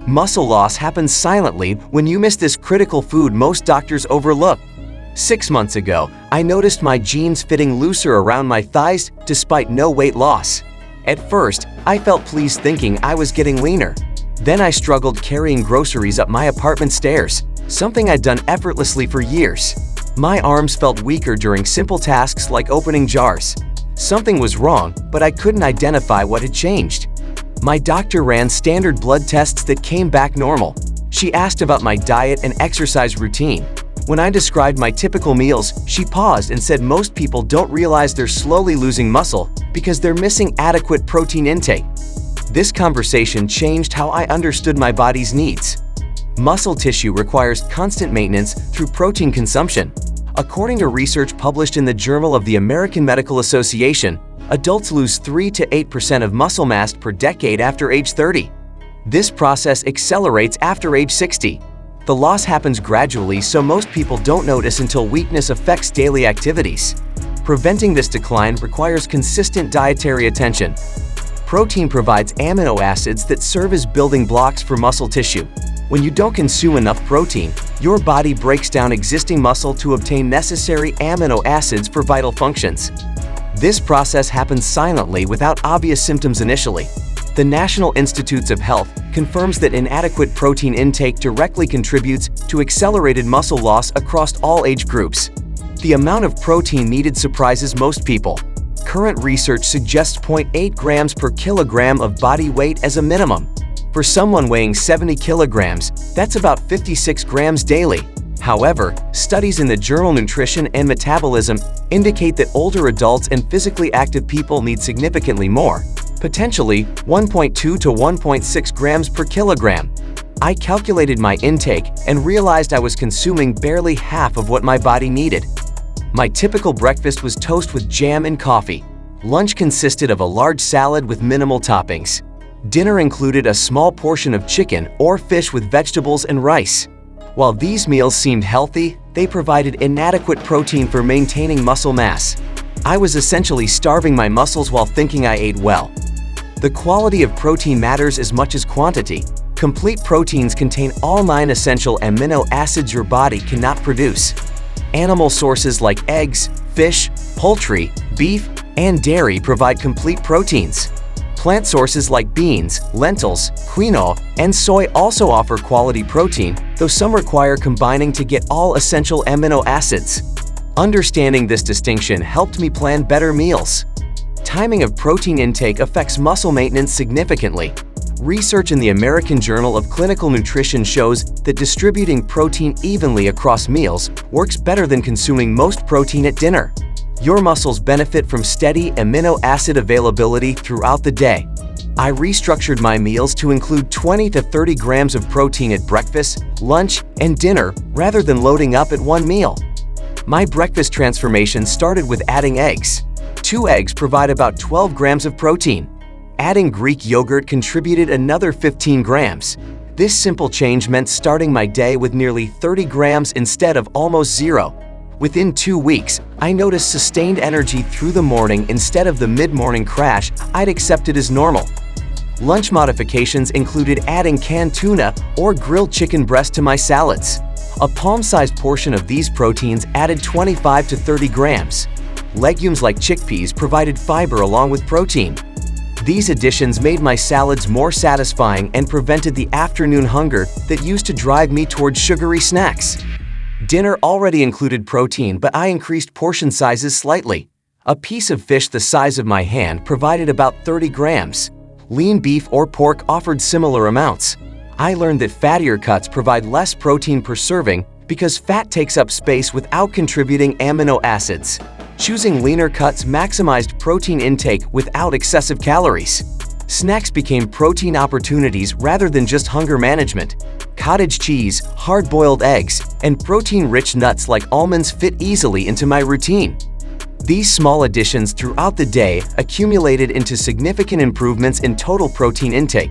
Muscle loss happens silently when you miss this critical food most doctors overlook. 6 months ago, I noticed my jeans fitting looser around my thighs despite no weight loss. At first, I felt pleased thinking I was getting leaner. Then I struggled carrying groceries up my apartment stairs, something I'd done effortlessly for years. My arms felt weaker during simple tasks like opening jars. Something was wrong, but I couldn't identify what had changed. My doctor ran standard blood tests that came back normal. She asked about my diet and exercise routine. When I described my typical meals, she paused and said most people don't realize they're slowly losing muscle because they're missing adequate protein intake. This conversation changed how I understood my body's needs. Muscle tissue requires constant maintenance through protein consumption. According to research published in the Journal of the American Medical Association, adults lose 3 to 8% of muscle mass per decade after age 30. This process accelerates after age 60. The loss happens gradually, so most people don't notice until weakness affects daily activities. Preventing this decline requires consistent dietary attention. Protein provides amino acids that serve as building blocks for muscle tissue. When you don't consume enough protein, your body breaks down existing muscle to obtain necessary amino acids for vital functions. This process happens silently without obvious symptoms initially. The National Institutes of Health confirms that inadequate protein intake directly contributes to accelerated muscle loss across all age groups. The amount of protein needed surprises most people. Current research suggests 0.8 grams per kilogram of body weight as a minimum. For someone weighing 70 kilograms, that's about 56 grams daily. However, studies in the journal Nutrition and Metabolism indicate that older adults and physically active people need significantly more, potentially 1.2 to 1.6 grams per kilogram. I calculated my intake and realized I was consuming barely half of what my body needed. My typical breakfast was toast with jam and coffee. Lunch consisted of a large salad with minimal toppings. Dinner included a small portion of chicken or fish with vegetables and rice. While these meals seemed healthy, they provided inadequate protein for maintaining muscle mass. I was essentially starving my muscles while thinking I ate well. The quality of protein matters as much as quantity. Complete proteins contain all 9 essential amino acids your body cannot produce. Animal sources like eggs, fish, poultry, beef, and dairy provide complete proteins. Plant sources like beans, lentils, quinoa, and soy also offer quality protein, though some require combining to get all essential amino acids. Understanding this distinction helped me plan better meals. Timing of protein intake affects muscle maintenance significantly. Research in the American Journal of Clinical Nutrition shows that distributing protein evenly across meals works better than consuming most protein at dinner. Your muscles benefit from steady amino acid availability throughout the day. I restructured my meals to include 20 to 30 grams of protein at breakfast, lunch, and dinner rather than loading up at one meal. My breakfast transformation started with adding eggs. 2 eggs provide about 12 grams of protein. Adding Greek yogurt contributed another 15 grams. This simple change meant starting my day with nearly 30 grams instead of almost zero. Within 2 weeks, I noticed sustained energy through the morning instead of the mid-morning crash I'd accepted as normal. Lunch modifications included adding canned tuna or grilled chicken breast to my salads. A palm-sized portion of these proteins added 25 to 30 grams. Legumes like chickpeas provided fiber along with protein. These additions made my salads more satisfying and prevented the afternoon hunger that used to drive me towards sugary snacks. Dinner already included protein, but I increased portion sizes slightly. A piece of fish the size of my hand provided about 30 grams. Lean beef or pork offered similar amounts. I learned that fattier cuts provide less protein per serving because fat takes up space without contributing amino acids. Choosing leaner cuts maximized protein intake without excessive calories. Snacks became protein opportunities rather than just hunger management. Cottage cheese, hard-boiled eggs, and protein-rich nuts like almonds fit easily into my routine. These small additions throughout the day accumulated into significant improvements in total protein intake.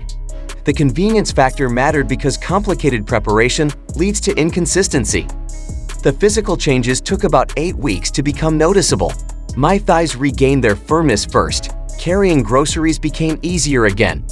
The convenience factor mattered because complicated preparation leads to inconsistency. The physical changes took about 8 weeks to become noticeable. My thighs regained their firmness first. Carrying groceries became easier again.